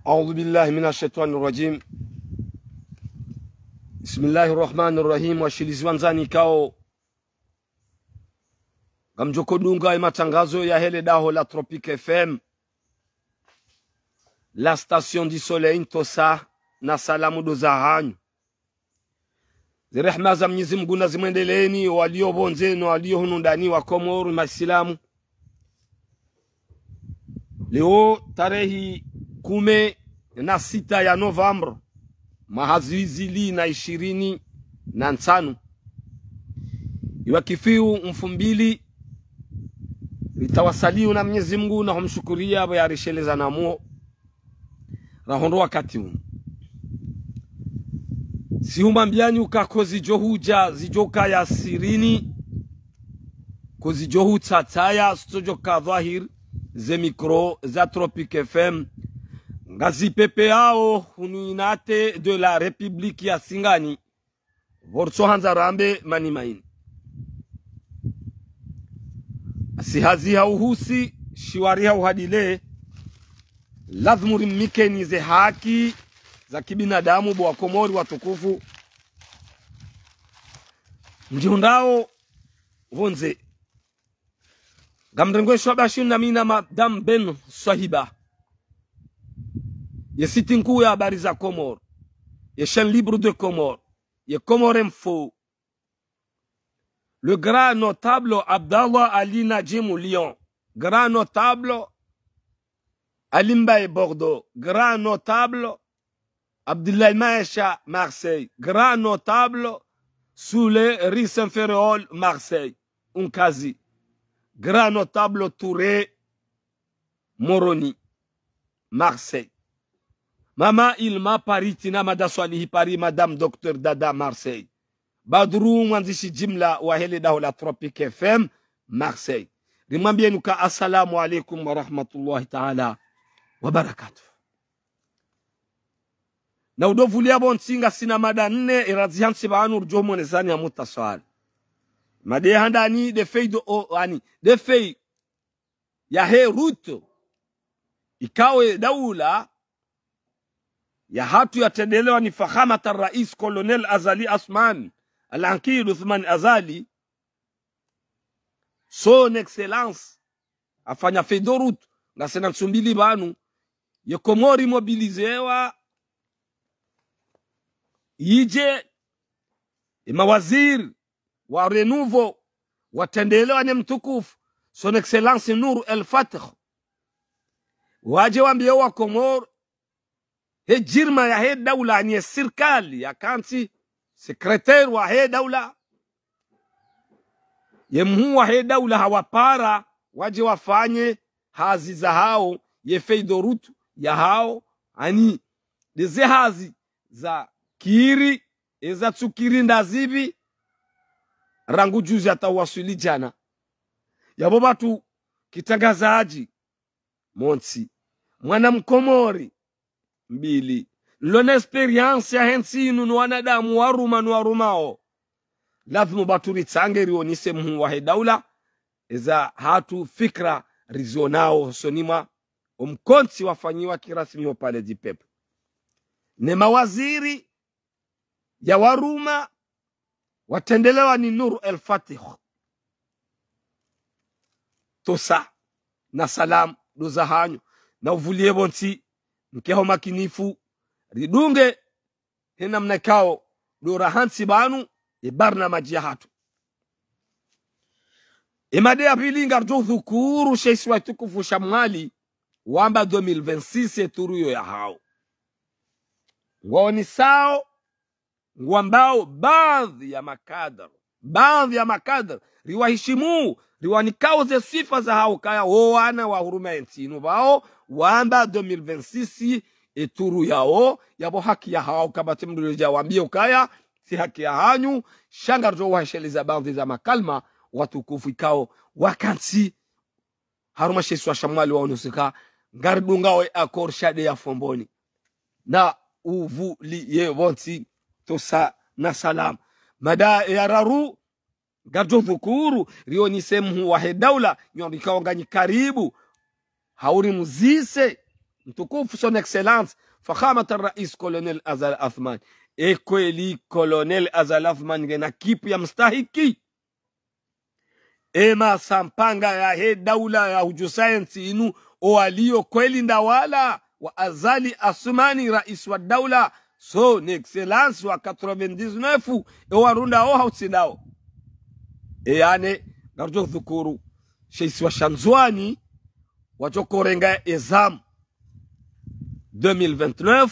أعوذ بالله من الشيطان الرجيم. بسم الله الرحمن الرحيم. Washilizwanzani kao gamjoko dunga matangazo ya hele daho la Tropique FM, la station du soleil Tosa na salamu do zahanyu. Zirehma za Mwenyezi Mungu na zimwendeleeni walio bonzeno walio hunundani wa Komoro masilamu. Leo tarehi 16 ya November mahazizili na 25 iwakifiu mfumbili litawasaliu na Mwenyezi Mungu na humshukuria abo yarisheleza namo rahondo wakati huu si humambiani ukakozi johuja zijoka ya sirini kozi johu tataya stojoka dhahir ze mikro za Tropique FM ngazi pepe yao hunuinate de la République ya Singani vorso hanzarambe mani maini asihazi hauhusi shiwari hauhadile lazimuri mikeni ze haki za kibinadamu bwa Komori watukufu njihundao vonze gamrengwe shwabashin na mina Madame Ben Swahiba ye siti nkuu ya habari za Komoro, ye chaîne libre de Comore, ye Comore Info, le grand notable Abdallah Ali Najimou Lyon, grand notable Alimbaye Bordeaux, grand notable Abdoulaye Maesha Marseille, grand notable Soule Rissenfereol Marseille, Unkazi, grand notable Touré Moroni Marseille. Mama Ilma Paritina Madaswalihi Paris, Madame Docteur Dada Marseille. Badru mwanzishi jimla wa hele daho la Tropique FM Marseille. Rimambie nuka assalamu alaikum wa rahmatullahi ta'ala wa barakatuh. Na udovulia bonsinga sina mada 4 irazihansi baanu urjohu mwenezani ya mutaswali. Made handani de fei de fei ya he route ikawe daula ya hatu yatendelewa ni fahamata rais Colonel Azali Asman Al-Ankir Uthman Azali, son excellence afanya fedorut nga sena nsumbili banu ye Komori mobilizewa yije mawaziri wa renouveau watendelewa ni mtukufu son excellence Nur El-Fatih waje wambie wa Komoro he jirma ya he daula ni serikali ya kanti sekretari wa he daula ye mhu wa he daula hawapara waje wafanye hazi za hao ye feidorutu ya hao ani deze hazi za kiri eza tsukiri ndazibi rangu juzi atawasili jana yabo batu kitangazaji Monsi mwana mkomori mbili lona experience ya hensinu nu wanadamu warumao lazima baturi tsange rionise mhu wa daula eza hatu fikra rizionao sonima umkonsi wafanyiwa kirasmi ho pale jipepe ne mawaziri ya waruma watendelewa ni Nur El-Fatih Tosa na salam do zahanyu na uvulie bonsi mkeho makinifu ridunge hena mnakao do rahansi banu ibarna majia hatu imade apili ngarjo dhukuru sheiswa tukufu shamali wamba 2026 eturu ya hao ngoni sao ngwambao baadhi ya makadar riwahishimu riwanikao ze sifa za hao kaya wana wa huruma ensinu bao wamba 2026 eturu yao yabo haki ya hao kabati mduleja wambie ukaya si haki ya hanyu shangarjo wahesheleza baadhi za makalma watukufu ikao wakansi haruma sheswa shamali waonusika ngardungawe akor shade ya fomboni na uvuli ye vonsi Tosa na salam mada ya raru garjo dhukuru rioni semhu wa he daula nyondikao nganyi karibu hauri muzise mtukufu son excellence fakhamat rais colonel Azal Athman kweli colonel Azal Athman ngena kipu ya mstahiki ema sampanga ya he daula ya hujusayensi inu walio kweli ndawala wa Azali Asmani rais wa daula son excellence wa 99 warunda hausidao yani narjo dhukuru sheisi wa Shanzwani wachokorenga exam 2029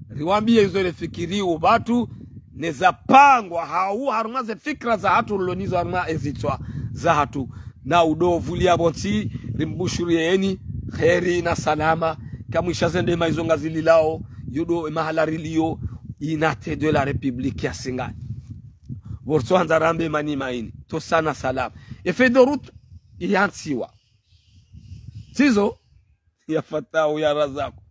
riwambia hizo lefikiri ubatu neza pangwa hau harumaze fikra za hatu lonizo haruma ezitwa za hatu na udovulia bonsi rimbushurieni kheri na salama kamwisha zende maizonga zililao yudo mahalariliyo inate de la republique ya Singani borso hanzarambe mani maini to sana salama efedorut iyansiwa sizo ya fatao ya razako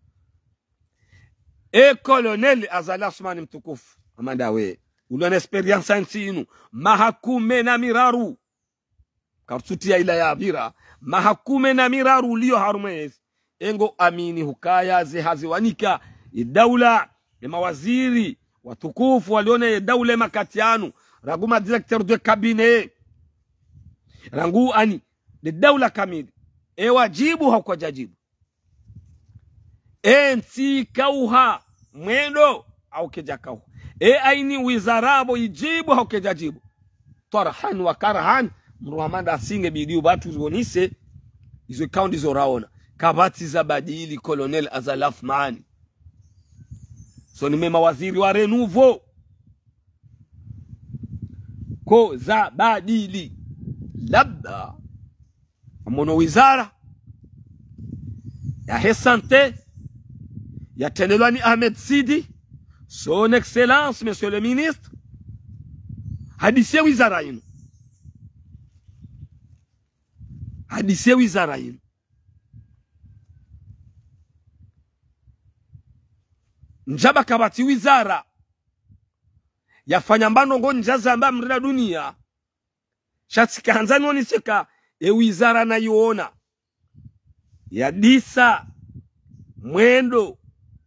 colonel Azal Athman mtukufu amanda we ulona experience nsinu mahakume na miraru kartutia ila ya bira mahakume na miraru liyo harumezi engo amini hukaya zihaziwanika idaula ya mawaziri watukufu walione daula makatianu raguma directeur de cabinet rangu ani de daula kamili wajibu hauko jajibu nti kauha mwendo au kejakau aini wizarabo ijibu hau kejajibu tarahan wa karahan mruhamanda asinge bidiu batu zionise izo kaundi zoraona kabati za badili colonel Azal Athman so ni mawaziri wa renouveau ko za badili labda amono wizara ya he sante ya tenelwani Ahmed Sidi son excellence monsieur le ministre hadise wizara yinu njaba kabati wizara yafanya mbano ngo njaza amba mrida dunia shatsika hanzani oniseka wizara na yuona ya disa mwendo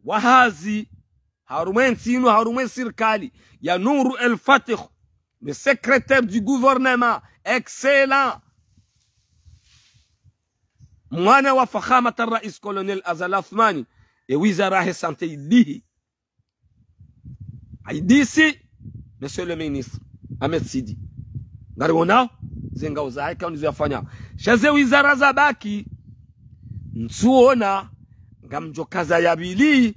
wahazi harumen sinu harumen sirkali ya Nuru El Fatih le secrétaire du gouvernement excellent mwana wa fakhamat rais colonel Azal Athman wizara he santé idihi aidisi monsieur le ministre Ahmed Sidi ngariona zenga uzaika kaundi zafanya shaze wizara za baki nsuona ngamjokaza yabili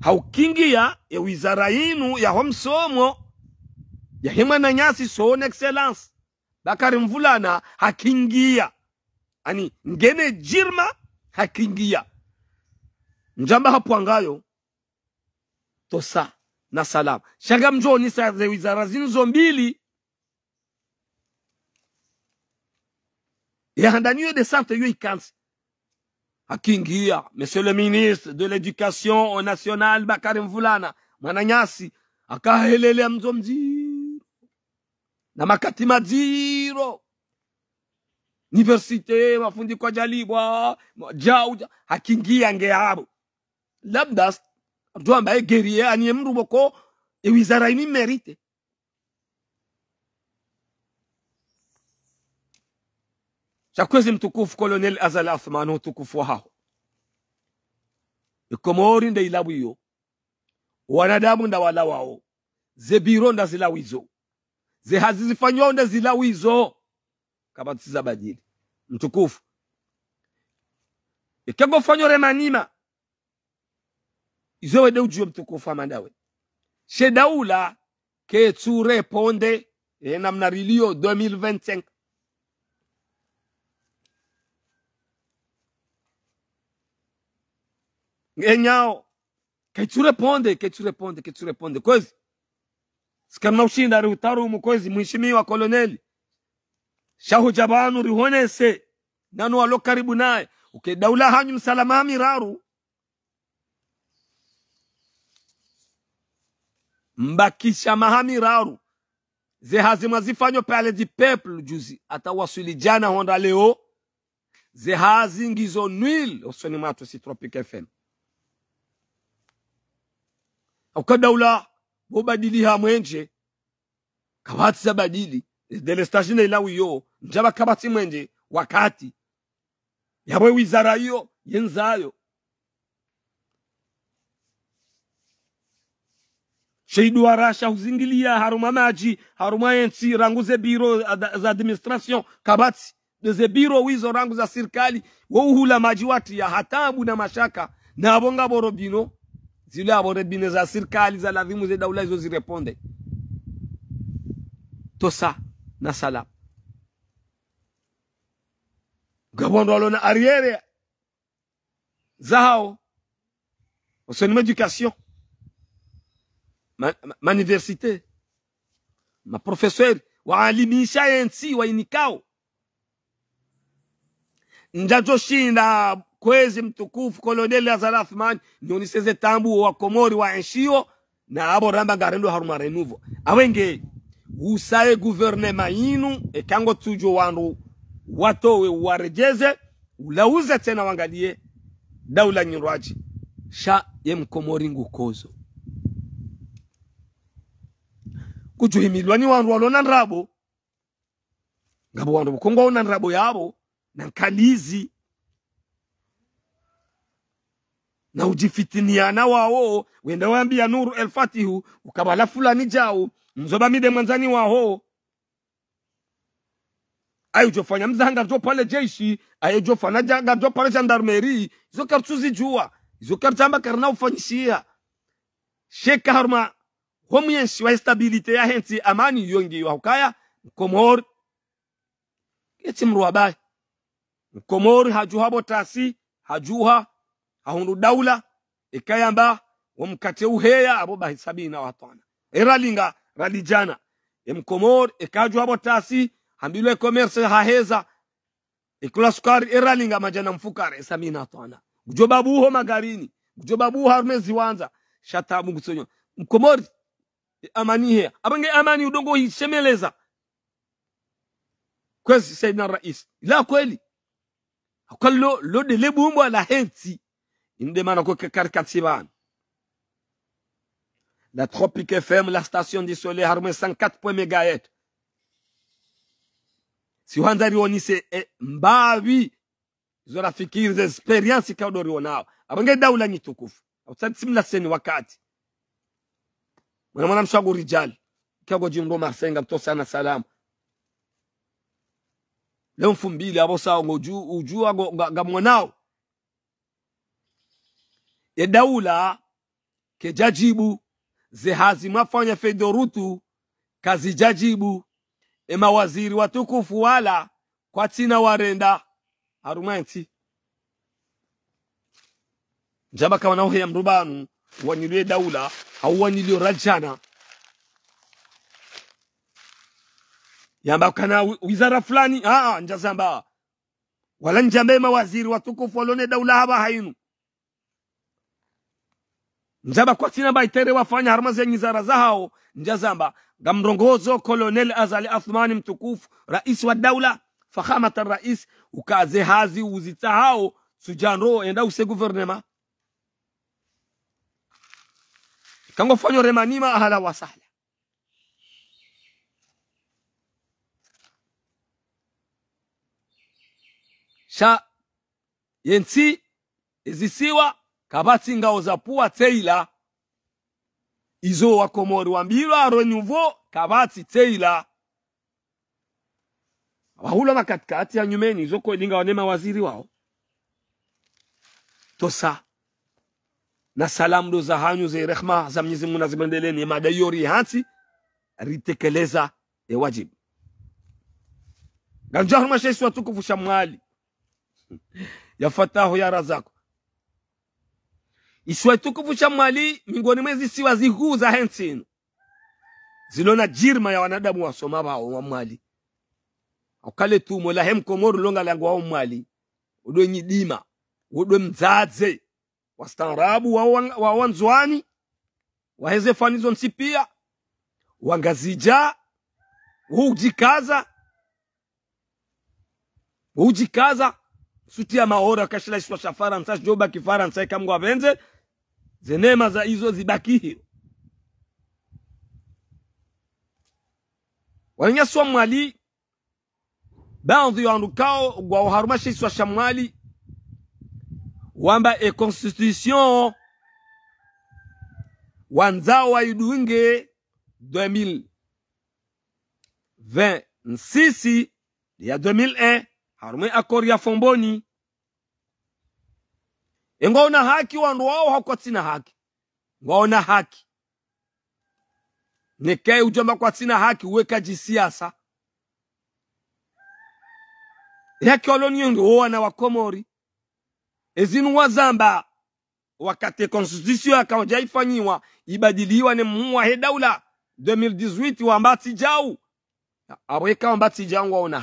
haukingia wizara yinu ya homsomo ya himana nyasi son excellence Bakari Mvulana hakingia ani ngene jirma hakingia njamba hapuangayo tosa na salam shaga mjoni sa wizara zinu mbili ya handaniyo de sante yu ikansi hakingia monsieur le ministre de l'éducation nationale Bakari Mvulana mwananyasi akahelele mzo mziro na makati maziro universite mafundi kwa jalibwa jauja hakingia ngeabo labda mtu ambaye gerie aniye mruboko wizara ini merite chakwezi mtukufu colonel Azal Athman utukufu hao ikomori nda ilawiyo wanadamu nda wala wao zebiro nda zilawizo ze hazizifanywa nda zilawizo kabati za badili mtukufu ikego fanyo remanima izo wede ujue mtukufu amandawe shedaula ke tu reponde namna rilio 2025 ngenyao ke tu reponde kwezi sikamna ushinda riutaru mkwezi mheshimiwa koloneli shahu jabanu rihonese nanu walo karibu naye daula hanyu msalama miraru mbakisha mahamiraru ze hazima zifanyo pale di peuple juzi atawasuli jana honda leo zehazi ngizo nwil osoni mato si Tropic FM ukadaula bobadili hamwenje kabati sabadili dele station ila wiyo njaba kabati mwenje wakati yabwe wizara hiyo yenzayo sheidu warasha huzingilia haruma maji haruma yensi rangu ze biro za administration kabati ze biro wizo rangu za serikali wouhula maji wati ya hatabu na mashaka na abonga borobino zile aborobine za serikali za lazimu ze daula hizo zireponde tosa na salam gabondo alona arrière zao son éducation ma université ma professeur wa alimisha yensi wa inikao njajo shinda kwezi mtukufu koloneli Azali Athmani nioniseze tambu wa Komori wa enshio na abo ramba garendo haruma renouveau awenge usaye gouvernement yinu ekango tujo wandu watowe warejeze ulauze tena wangalie daula nyirwaji sha yemkomori ngukozo kujuhimilwani wandu walona nrabo ngabo wandu bukongo ona nrabo yabo na nkalizi na ujifitiniana wao wenda waambia Nuru El Fatihu ukabala fulani jao mzoba mide mwanzani wao ayo jofanya mzanga jo pale jeshi ayo jofanya janga jo pale gendarmerie zo kartuzi jua zo kartamba karna ufanyishia sheka harma homienshi wa stabilite ya henti amani yongi wa ukaya Komor eti mruabai Komor hajuha botasi hajuha ahundu daula ikayamba wamkate uheya abo bahisabi na watana eralinga ralijana Komor ikajwa botasi hambilwe commerce haheza ikula sukari eralinga majana mfukare samina tana gujobabuho magarini gujobabuho harmezi wanza shatabu gusonyo Komor amani he abange amani udongo hishemeleza kwezi Sayyidina Rais la kweli akallo lo de lebumbo la henti inde mana ko karkatsiban la Tropic FM la station du soleil harme 104 MHz si wanzari onise mbavi zora fikiri za experience kaudori onao abange daula nyitukufu ausati simla seni wakati mwana mshago rijal kago jimro marsenga mtosa na salamu leo mfumbili abo sawa ujua gamwanao daula ke jajibu zehazi mafanya fedorutu kazi jajibu mawaziri watukufu wala kwa tina warenda harumanti njaba kama nao ya mrubanu wanilwe daula au wanilio rajana yamba kana wizara fulani njazamba wala njambe mawaziri watukufu walone daula haba hainu njaba kwa tina baitere wafanya harmazi ya nyizara zao njazamba gamrongozo Kolonel Azali Athmani mtukufu rais wa daula fakhamata rais ukaze hazi uzita hao sujanro enda use gouvernement kango fanyo remanima ahala wa sahla sha yensi izisiwa kabati ngao za pua teila izo wa Komori wambilwa renouveau kabati teila wahula makatikati ya nyumeni izo ko linga wanema waziri wao tosa na salamu do za hanyu za rehma za Mwenyezi Mungu nazimendeleni madayori hansi ritekeleza wajibu ganjahuma masheshi watukufu shamwali ya fatahu ya razako iswa tukufu shamwali mingoni mwezi siwa zihu za hensinu zilona jirma ya wanadamu wasoma bao wa mwali akale tumo la hem Komoro longa langu wa mwali udo nyidima udo mzaze wastaarabu wa wanzwani waheze fanizo nsipia wangazija ujikaza sutia mahora kashila iswa shafaransa joba kifaransa ikamgwa benze zenema za hizo zibaki hiyo wanyaswa mwali baadhi ya ndukao gwa uharumashi iswa shamwali wamba constitution wanzao wa idunge 2026 ya 2001 harume akori ya fomboni ngona haki wandu wao hakotina haki ngona haki nikae ujomba kwa tina haki weka jisiasa yake oloni ndio wana wa Komori ezinu wazamba wakati constitution akawaifanywa ibadiliwa ne muwa he daula 2018 wa mbati jau aweka mbati jau waona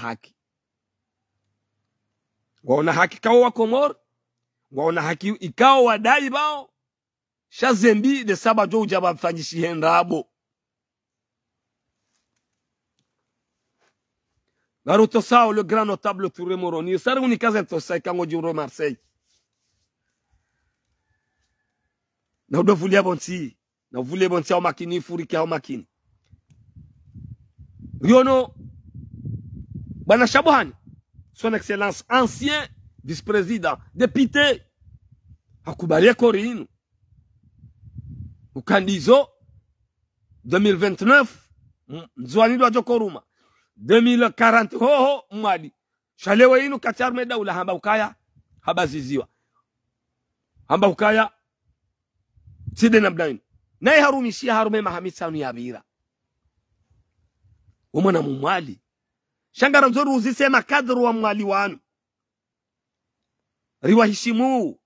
haki kao wa Komori waona haki ikao wadai bao shazembi de saba jo ujaba fanyishi hendabo Garuto sao le grand notable Touré Moroni sara unikaze to sai kango juro Marseille na udovulia bonti na uvule bonti au makini furiki au makini Riono bana Shabuhani son excellence ancien vice-président député akubalie korinu ukandizo 2029 nzwani do ajokoruma 2040 hoho mwadi shalewe inu kacharme daula hamba ukaya habaziziwa hamba ukaya side na mdaini nae harumishia harume mahamisa ya bira umwana mumwali shangara nzoru uzisema kadru wa mwali wanu riwahishimu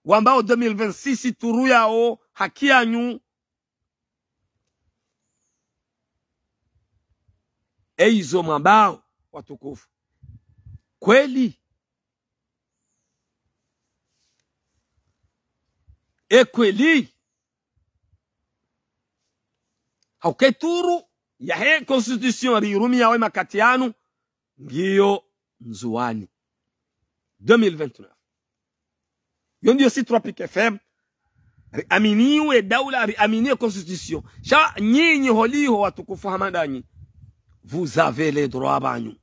wambao 2026 turu yao haki yanyu eizo mambao watukufu kweli kweli hauketuru ya he constitution rirumi yawe makati yanu ngiyo nzuani 2029 yondio si Tropic FM riaminiwe daula riaminiwe constitution sha nyinyi holiho watukufu hamadanyi vous avez les droits banyu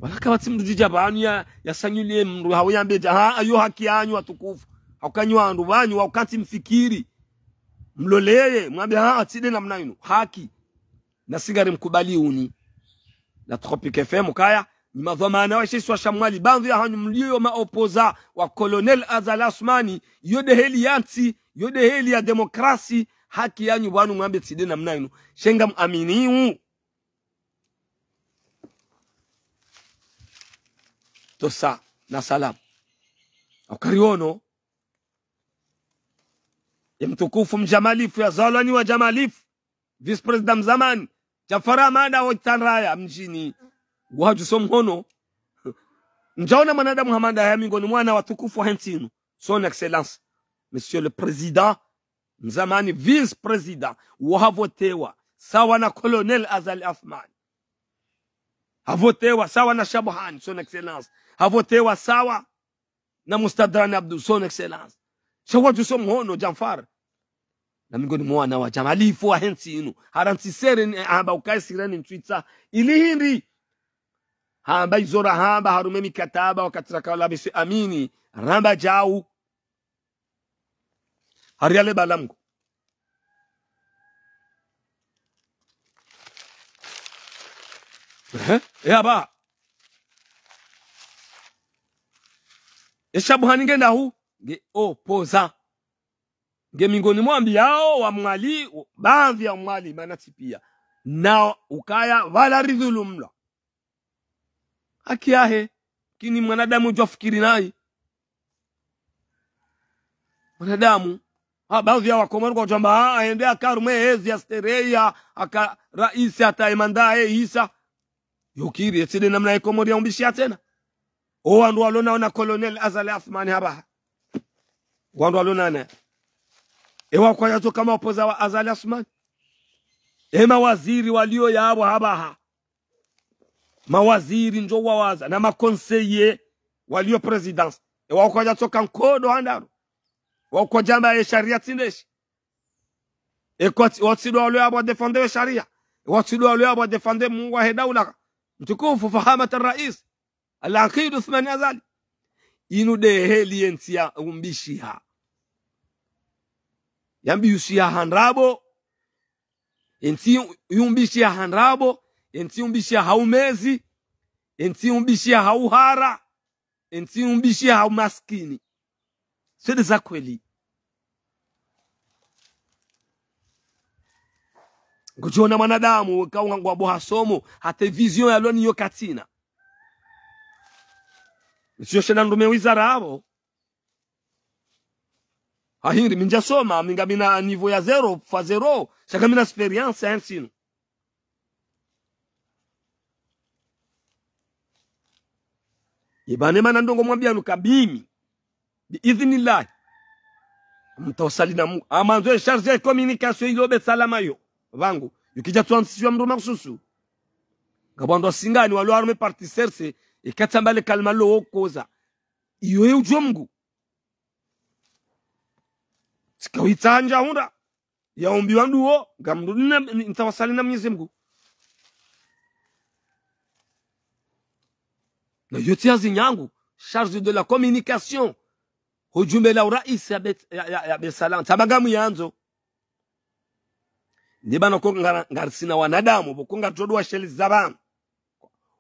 wala kabati mdujija banyu ya sanyulie mru hawiyambe jaha ayo haki yanyu watukufu haukanywa andu banyu wakati mfikiri mloleye mwambie atide namna yinu haki na sigari mkubali uni na Tropic FM kaya ni madhamana wa shiswa shamwali bandhi ya hanyu mlio maopoza wa Colonel Azali Assoumani yode heli yanti yode heli ya demokrasi haki yanyu bwanu mwambie atide namna yinu shenga muaminiu tosa na salam akariono mtukufu mjamalifu ya zalani wa jamalifu vice president mzamani Jafara Amada wa Tanraya mjini waju somhono njaona mwanadamu Hamada ya mingoni mwana watukufu wa hentinu son excellence monsieur le président mzamani vice president wahavotewa sawa na Colonel Azali Assoumani havotewa sawa na Shabuhani son excellence havotewa sawa na Mustadrani Abdul son excellence shawaju somhono Jafar na mingoni mwana wa jamalifu wa hentinu haranti sere hamba ukaisirani ntwitsa ilihindi hamba izora hamba harume mikataba wakatiraka wala bisi amini ramba jau hariale balamgo aba Shabuhani ngenda hu nge opoza nge mingoni mwambi yao wa mwali baadhi ya mwali manatipia na ukaya wala ridhulumla haki yahe kini mwanadamu jofikiri nai mwanadamu baadhi ya Wakomori kwa jamba aende akarume ezi ya stereya aka raisi ataimanda isa yukiri etide namna ya Komori ya umbishia tena wandu walona na Colonel Azali Assoumani haba wandu walona na ewa kwa yato kama opoza wa Azali Assoumani ema waziri walio yabo habaha mawaziri njo wawaza na makonseye walio presidence wakoja toka nkodo handaro wakoja mba sharia tindeshi watsido wale abo defende sharia watsido wale abo defende Mungu wa daula mtukufu fahamat الرئيس العقيد عثمان Azali inu de helientia umbishiha yambi yusia hanrabo enti umbishia hanrabo enti umbishia haumezi enti umbishia hauhara enti umbishia haumaskini sede za kweli kujiona mwanadamu kaungwa boha somo hata vision ya loni yokatina sio shena ndume wizara abo ahiri minja soma minga mina niveau ya 0 fa 0 shaka mina experience ensino ibane mana ndongo mwambia nukabimi biidhnillah mtawasali na Mungu amanzo charge ya communication ilobe salama yo vangu yukija transition mruma kususu ngabando singani walo arme parti serse ikatambale kalma lo koza iyo ujwa Mungu sikawitanja hunda yaombi wanduo ngamdunina nitawasali na Mwenyezi Mungu na yote azinyangu charge de la communication hujumbe la urais ya besalam tabagamu yanzo ndibana ko ngarsina wanadamu bokunga todwa sheli zaban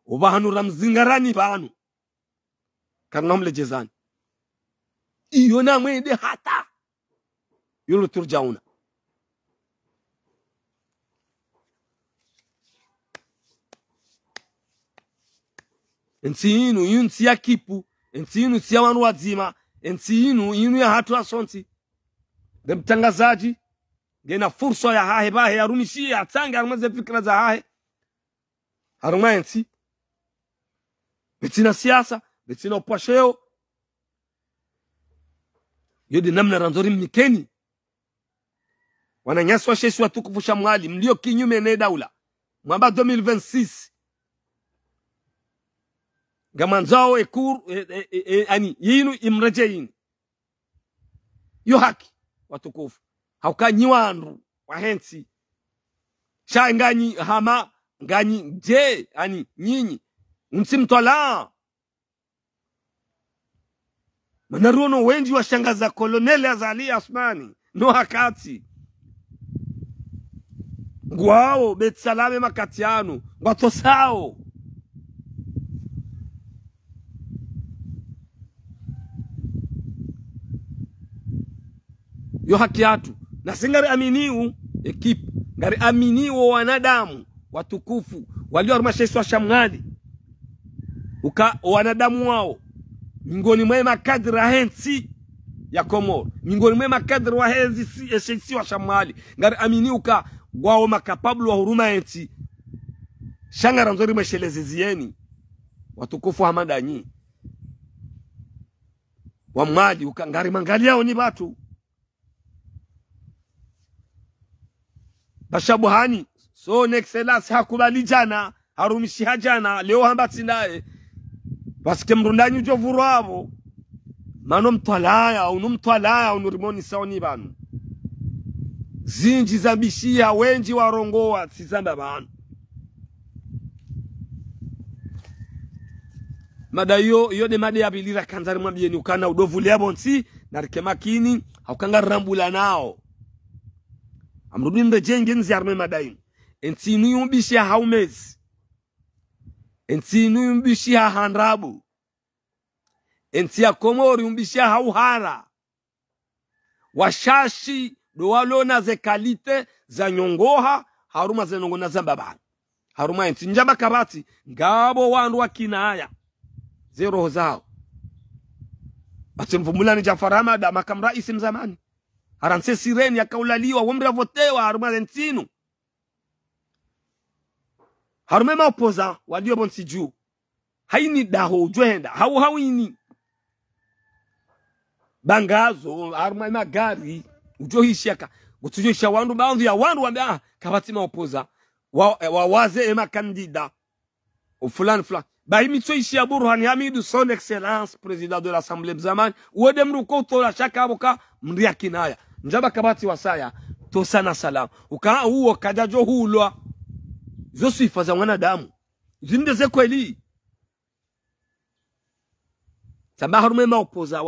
ubahanu ramzingarani banu karnom lejezani iyo na mwende hata yulu turjauna ensinu yunti ya kipu ensinu tia wanu wazima ensinu inu ya hatu asonti demtangazaji gena fursa ya hahe bahe yarumishi ya tanga arumaze fikra za hahe haruma ensi betina siasa betina upasheo yodi namna ranzori mnikeni wananyaswa sheshi watukufusha mwali mlio kinyume ne daula mwamba 2026 gamanzao ekuru ani yinu imrejeini yo haki watukufu haukanyi wandu wahensi sha nganyi hama nganyi je ani nyinyi msimtola manaruno wenji wa shangaza koloneli Azali Asmani no hakati ngwao betsalame makatiano ngwatosao yo haki yatu na singari aminiu ekipu ngari aminiu wanadamu watukufu walio arumasheswa shamngadi uka wanadamu wao mingoni mwe makadri hensi ya Komoro mingoni mwe makadri wa hensi eshensi wa shamali ngari aminiu ka wao makapablu wa huruma hensi shangara nzori mweshelezizieni watukufu hamadanyi wa mwadi uka ngari mangali yao ni batu Bashabuhani so nexcellence hakubali jana harumishi hajana leo hambati naye basike mrundanyi ujovuru abo mano mtwalaya unurimoni saoni banu zinji zambishia wenji warongoa sizamba banu mada yo de mada ya bilira kanzari mwambieni ukana udovuli ya bonsi na rikemakini haukanga rambula nao amrudin da jengen ziarme madayin ensinu yumbishia haumezi ensinu yumbishia hanrabu entia Komori yumbishia hauhara washashi doalona ze kalite za nyongoha haruma ze nongona za baba haruma enti njaba kabati ngabo wandu wakinaya zero zao batimvumulani Jafarama da makam rais mzamani aranse sireni yakaulaliwa wamra votewa haruma zentinu harume maopoza walio bonsi juu haini daho ujwenda hawini bangazo haruma magari ujohishaka gutujohisha wandu baadhi ya wandu wambia kabati maopoza wawaze ema kandida Ou fulani. Bahi mitso ishi ya Burhan Hamidou, son excellence, président de l'Assemblée Mzamani, uwede mruko tola shaka aboka mria kinaya. Njaba kabati wasaya, tosana salam. Uka uo kajajo hulwa. Zo sifa za wanadamu. Zindeze kweli. Sabaharume maopoza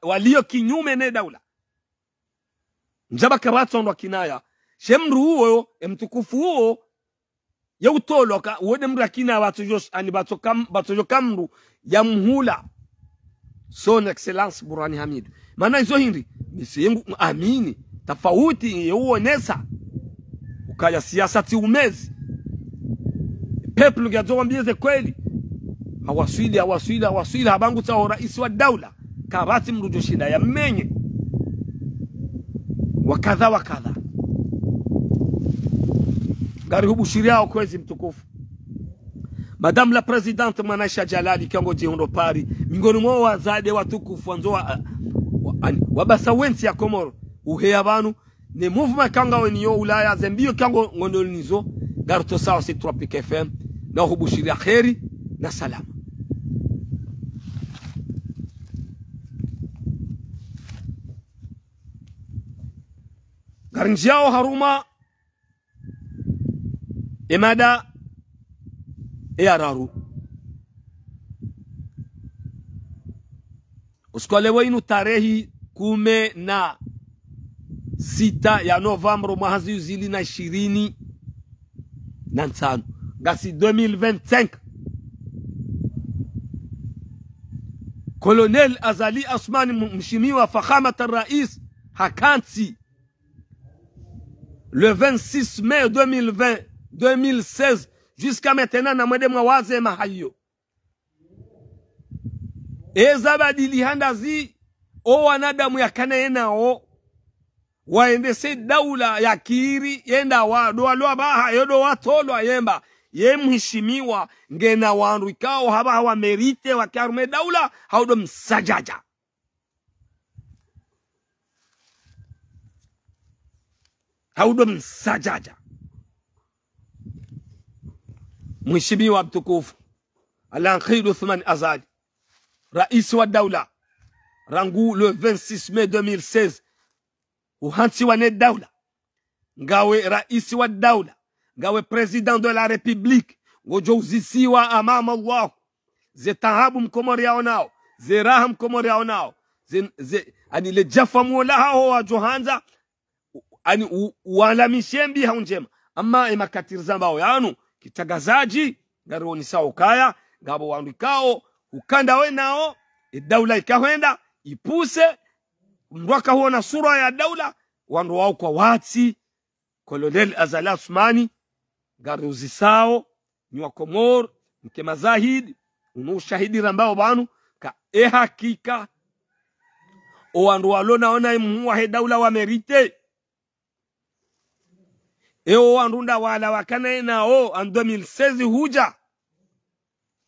walio kinyume ne daula. Njaba kabati ondwa kinaya. Shemru uo, mtukufu uo, ya utolo ka uwede mrakina batojo kamru ya mhula son excellence Burhan Hamidou. Maana hizo hindi misi yengu amini tafauti yeuonesa ukaya siasati umezi people gazo wambieze kweli hawaswili habangu ta rais wa daula kabati mrujo shida ya menye wakadha gari hubu shiria kwezi mtukufu. Madame la Présidente Mwanaisha Jalali kiongo jihondo pari mingoni mwa wazade watukufu wanzo wabasa wensi ya Komoro uhea banu ne movement kanga weniyo ulaya zembio kiongo ngondolinizo gari to sawa si Tropic FM na hubu shiria kheri na salama. Gari njiao haruma emada araru uskole wenu tarehi 16 ya November mwahazi uzili na 25 gasi 2025 Colonel Azali Asmani mshimiwa fakhamat rais hakanti le 26 mai 2016 jusqu'à maintenant na mwede mwawaze mahayo ezabadili handazi o wanadamu ya kanaena o waendese daula ya kiri yenda wa doa baha yodo watolo yemba yemheshimiwa ngena wandu ikao hawa merite wakarume daula haudo msajaja Mheshimiwa mtukufu Al-Ankhidu Uthman Azali rais wa daula rangu le 26 mai 2016 uhansi wa ne daula ngawe rais wa daula ngawe president de la republique ngojo uzisiwa amama Allah zetahabu mkomori yao nao zeraha mkomori yao nao ani le jafa mola hao wa johanza ani wala mishembi haunjema ama imakatir zambao yanu kitagazaji garoni sawa kaya ngabo wandikao ukanda we nao daula ikahenda ipuse mwaka huo na sura ya daula wandu wao kwa wati Colonel Azali Asmani garuzi sao nywa Komor mke mazahid unushahidi rambao banu ka hakika o wandu walona ona imuwa he daula wa merite eo wandunda wala wakana nao an 2016 huja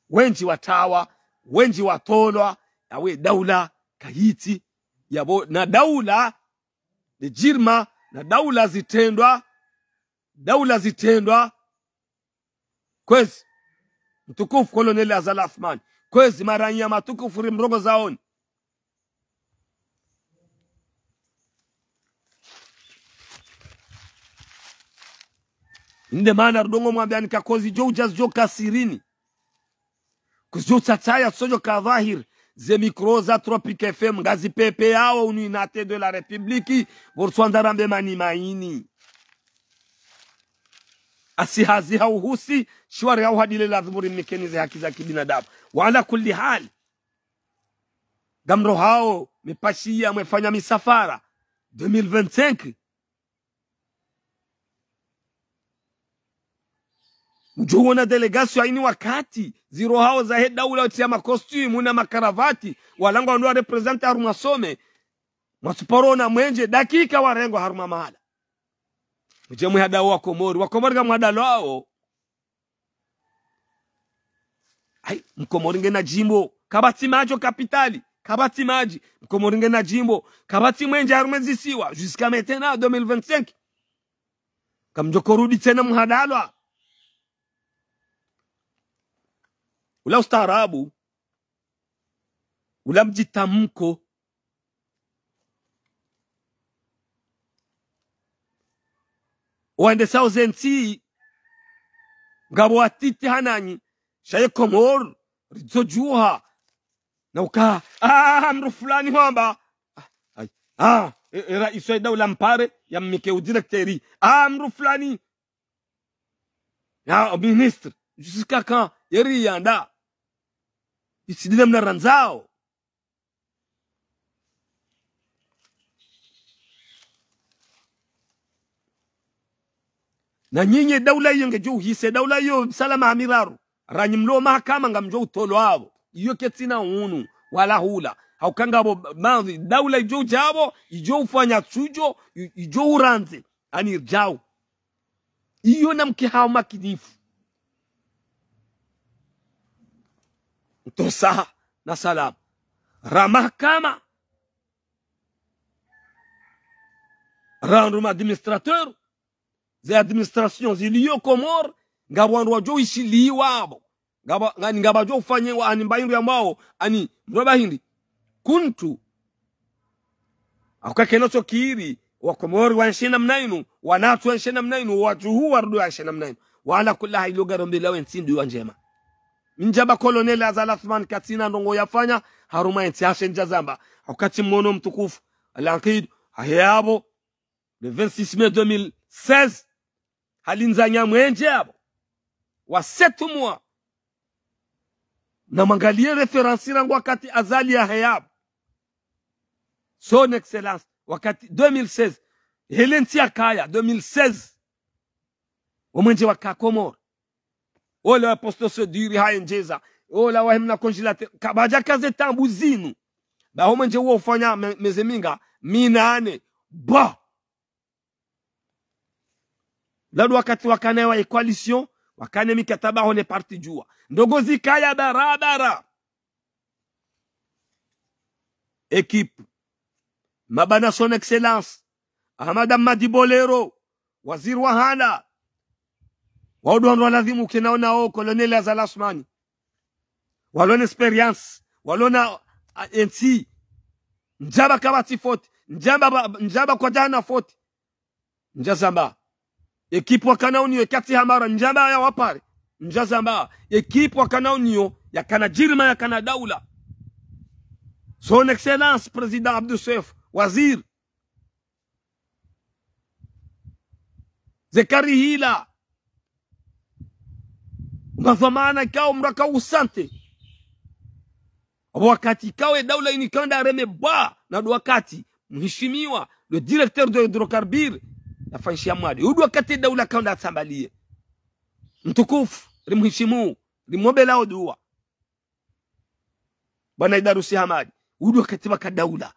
wenji watawa wenji watolwa yawe daula kahiti yabo na daula de jirma na daula zitendwa kwezi mtukufu Colonel Azali Asmani kwezi maranya matukufu rimrongo zaoni inde maana rudongo mwambiani kakozi jo ujaz jo kasirini kujo tataya sojo kadhahir ze mikro za Tropic FM ngazi pepe yao uninate de la Republiki borswanda rambe mani maini asihazi hauhusi shwari au hadile lazimuri mikenize haki za kibinadamu wala kulli hali gamro hao mipashia mwefanya misafara 2025 Ujuona delegation ini wakati ziro hao za he daula utia makostumu na makaravati walango wanduwa represente haruma some masuporo na mwenje dakika warengo haruma mahala ujemu hada wakomori ka mwadalo hao ai mkomori nge na jimbo kabati majo kapitali kabati maji mkomori nge na jimbo kabati mwenje haruma zisiwa jusqu'à maintenant 2025 kamjoko rudi tena mhadalwa ula ustaarabu ula mjitamko wande sauzenti ngabo atiti hananyi shaye Komor rizojuha na uka amru fulani hamba rais wa dawla mpare ya mmike directeur amru fulani ya ministre jusqu'à quand yeri yanda isidile mna ranzao na nyinyi dawla yenge jo hise dawla yo salama amiraru ranyimlo mahakama ngamjo utolo wao iyo ketina unu wala hula haukanga bo mazi dawla ijo jabo ijo ufanya tujo ijo uranze ani jao iyo namke hao makinifu tosa na salam ramahkama randum administrateur ze administration ziliyo Komor ngabwandu wajo ishili wabo ngaba jo ufanye wa ani mbayindu ya mwao ani mroba hindi kuntu akakenocho kiri wa Komori wanshina mnainu wanatu wanshina mnainu wajuhu wardu wanshina mnainu wala kula hilo garombe lawe nsindu wanjema minjaba koloneli Azali Athman katina ndongo yafanya haruma enti ashenja zamba wakati mmono mtukufu al-Aqid hayabo le 26 mai 2016 halinzanya mwenje yabo wa 7 mois na mangalie referensi rangu wakati Azali ya hayabo son excellence wakati 2016 helenti akaya 2016 omwenje waka Komor ola posto se diri haenjeza ola wahimna congelateur kabaja kaze tambuzinu ba omwenje wo ufanya mezeminga minane ba ladu wakati wakane wa coalition wakane mikataba hone parti jua ndogo zikaya barabara équipe mabana son excellence Ahmad Ahmadi Bolero waziri wa hana waudondwa lazimu kinaona o colonel Azali Asmani walona experience walona NC njaba kabati foti njaba kwa jana foti njazamba ekipu wakanaunio kati hamara njaba ya wapare njazamba ekipu wakanaunio ya kana jirma ya kana daula son excellence president Abdou Seif wazir Zekari hila mazamana kao mraka usante wakati kawe daula inikanda reme ba na wakati mheshimiwa le directeur de hydrocarbures afanyishia mwadi udu wakati daula kanda atambalie mtukufu rimheshimu rimobela odua bwana Idarusi Hamadi udu wakati baka daula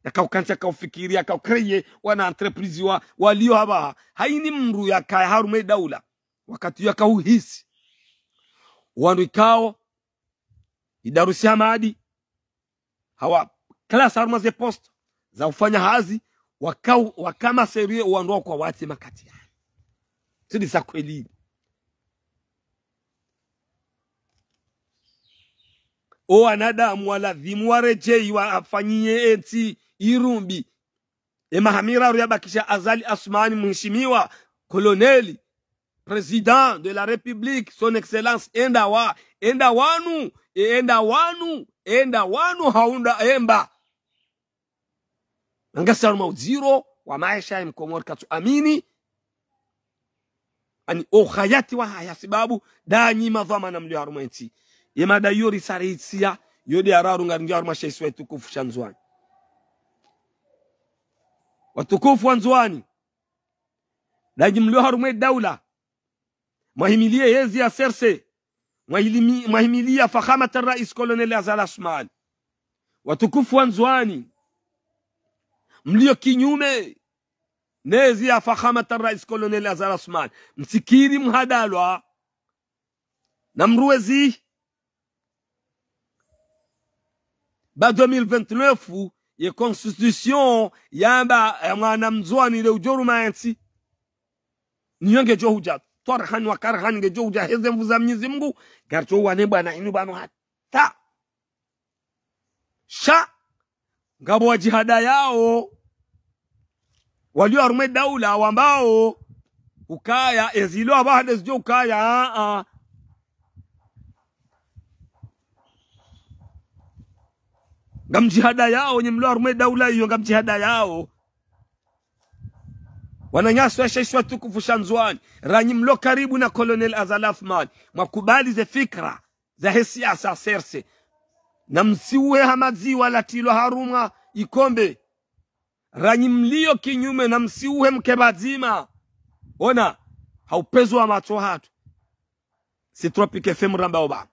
yakaukancha kaufikiria kaukreye wana entreprise walio haba haini mru ya kaya harume daula wakati yakauhisi wandu ikao Idarusi Hamadi hawa class haruma ze post za ufanya hazi wakama serie wandu kwa wati makati sidi sa kweli o anadamu waladhimu warejei wafanyie eti irumbi mahamira ruyabakisha Azali Asmani mheshimiwa koloneli président de la République son excellence enda wanu haunda emba ngasar mauziro wa maisha ya Komor katu amini ani o khayati wa haya sababu danyi madhamana mlio harumenti yemada yori sarisia yodi araru ngarinja harumashaisu wetu kufusha nzwani watukufu wanzwani daji mlio harume daula mahimilie yezi ya serse mahimilia fakhamata rais koloneli Azali Asmani watukufu wanzwani mlio kinyume nezi ya fakhamata rais koloneli Azali Asmani msikiri mhadalwa na mruwezi ba 2029 ye constitution yamba mwana mzwani le ujoru maensi niyonge jo hujat torhan wa karhan ngejo ujaheze mvuza Mwenyezi Mungu garcho wane bwana inu bano hata sha ngabo wa jihada yao walio arume daula ambao ukaya ezilo abahade sio ukaya ngamjihada yao nyimlo arume daula hiyo ngamjihada yao wananyaso yashishwa tukufu Shanzwani ranyi mlo karibu na Colonel Azal Athman mwakubali ze fikra za siasa serse na msiwe hamazi wala tilo haruma ikombe ranyi mlio kinyume na msiuhe mkebazima ona haupezo wa macho hatu si Tropic FM rambao ba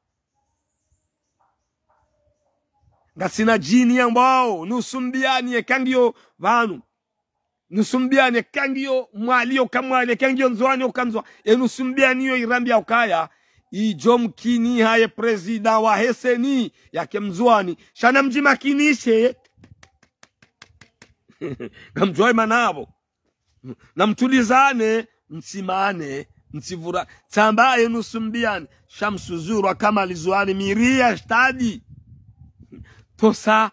ngasina jini ambao nusumbiani kangio vanu nusumbiani kangio mwalio kamwale kangio nzwani ukanzwa nusumbiani yo irambia ukaya ijomkini haye presida wa heseni yake mzwani shana mjimakinishe kamjoi manabo na mtulizane msimane msivura tambaye nusumbiani shamsuzuru kama lizuani miria stadi tosa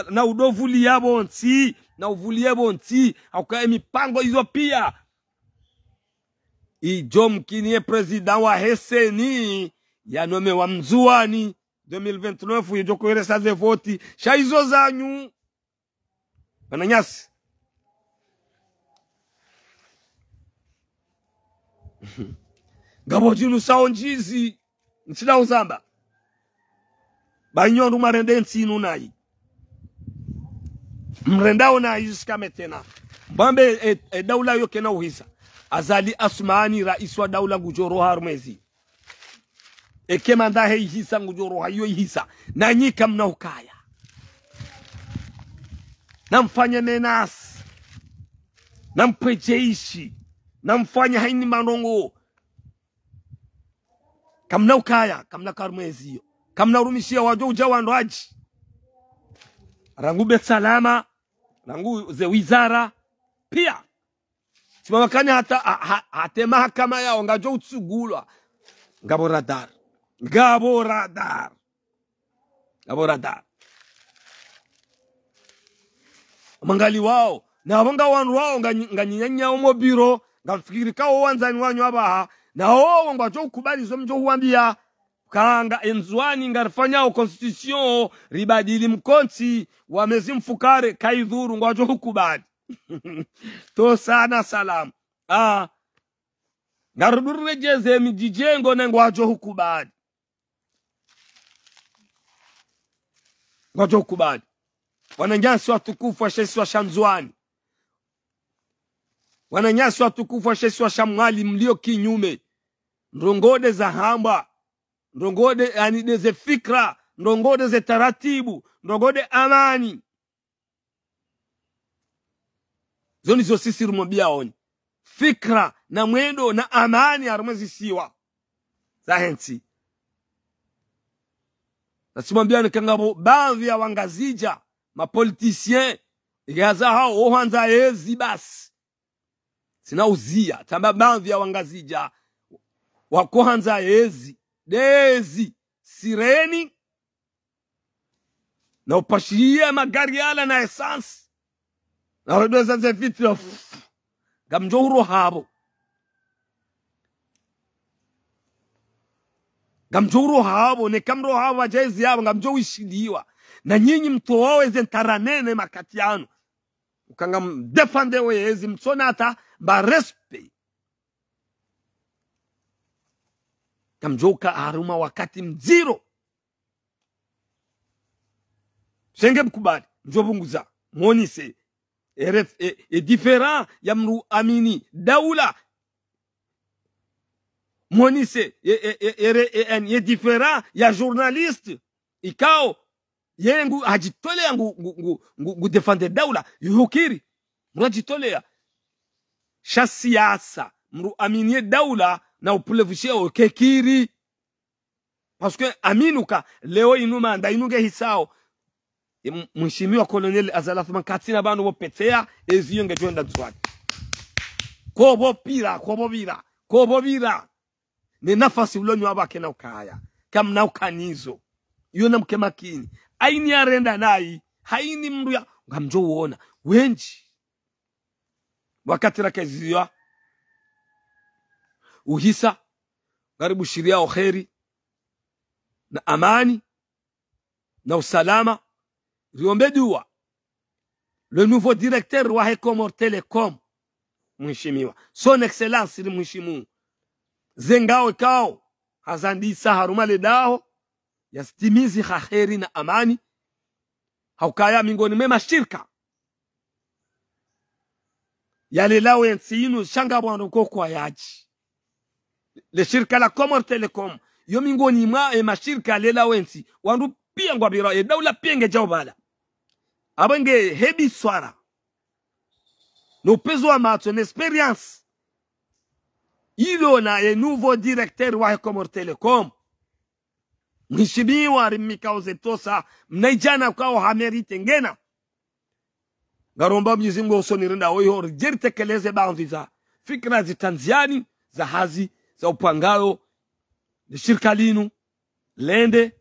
na udovuli yabo nti na uvuli yabo nti aukae mipango hizo pia ijomkini president wa heseni yanome wa mzuani 2029 yijoko ile saze voti shaizo zanyu bananyasi ngabo jinu saonjizi nsida uzamba banyondo marende nsinu nayi mrendao na iskame tena mbambe daula yoke na uhisa Azali Asmani rais wa daula ngujoro harumezi ekemanda hei hisa ngujoro hayo hisa na nyika mna ukaya na mfanya menas na mpejeishi na mfanya haini manongo kamna ukaya kamna karumezi yo kamna urumishia wajo ujawa ndoaji rangu betsalama rangu ze wizara pia simamakani hata mahakama yao ngajo utsugulwa ngabo radar mangali wao na wanga wanu wao nganyanya umobiro ngafikiri kao wanzani wanyu abaha na wao ngajo ukubali zo mjo huambia kanga enzwani ngarfanya constitution ribadili mkonti wamezi mfukare kaidhuru ngajo ukubali to sana salam ngarudurejeze mijijengo na ngajo ukubali ngajo ukubali wananyasi watukufu wa shesi wa Shanzwani wananyasi watukufu wa shesi wa Shamwali mlio kinyume ndongode za hamba ndongode yani ze fikra ndongode ze taratibu ndongode amani zoni zo sisi rumobia oni fikra na mwendo na amani arumezi siwa zahensi nasimwambia nikangabo baadhi ya wangazija mapolitisien igaza hao ohanza ezi basi sina uzia tamba baadhi ya wangazija wakohanza ezi dezi sireni na upashie magari yala na essence na redweza ze vitro gamjoro habo ne kamro habo ajezi yabo gamjo wishiliwa na nyinyi mtowawe ze ntaranene makatiano ukanga defende wezi msonata ba respect kamjoka aruma wakati mziro senge mkubali njobunguza monise different ya mru amini daula monise ye different ya journaliste ikao yengu ajitolea ngu defende daula yuhukiri mru ajitolea shasiasa mru amini daula na upulevushia okekiri parce que aminuka leo inuma nda inuge hisao mheshimiwa Colonel Azal Athman katina banu bopetea eziyonge twenda tswati kobo bira kobobira ne nafasi ulonyo abake na ukaya kam na ukanizo yona mke makini aini arenda nayi haini mru ya ngamjo uona wenji wakati rakezia uhisa karibu shiria o kheri na amani na usalama riombe dua le nouveau directeur wa Ecomor Telecom mheshimiwa son excellence ni mheshimiwa zengao kao hazandisa harumale dao yastimizi khaheri na amani haukaya mingoni mema shirka yale lao yensinu shanga bwana kwa yaji le shirka la Comor Telecom yo mingoni ma shirka le lao yensi wandu pia ngwabira e daula penge jawbala abenge hebi swara no peso a match en expérience ilo na e nouveau directeur wa Ecomor Telecom mheshimiwa rimikauze tosa mnaijana kwao hamerite ngena garomba Mwenyezi Mungu usonirinda oyo jeritekeleze baadhi za fikra zitanziani za hazi za upangao ni shirika linu lende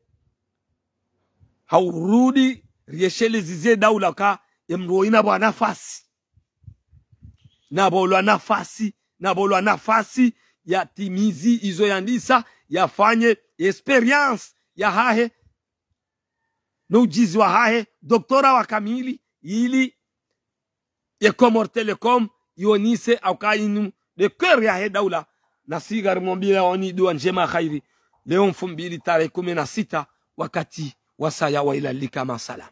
haurudi rieshele zize daula ka yemroina bwa nafasi na bolwa nafasi ya timizi izo yandisa yafanye experience ya hahe no ujizi wa hahe doktora wa kamili ili Ecomor Telecom yonise au kainu de cœur ya he daula na sigar mombila oni dua njema khairi leo 2016 wakati wasaya wa ila lika masalam.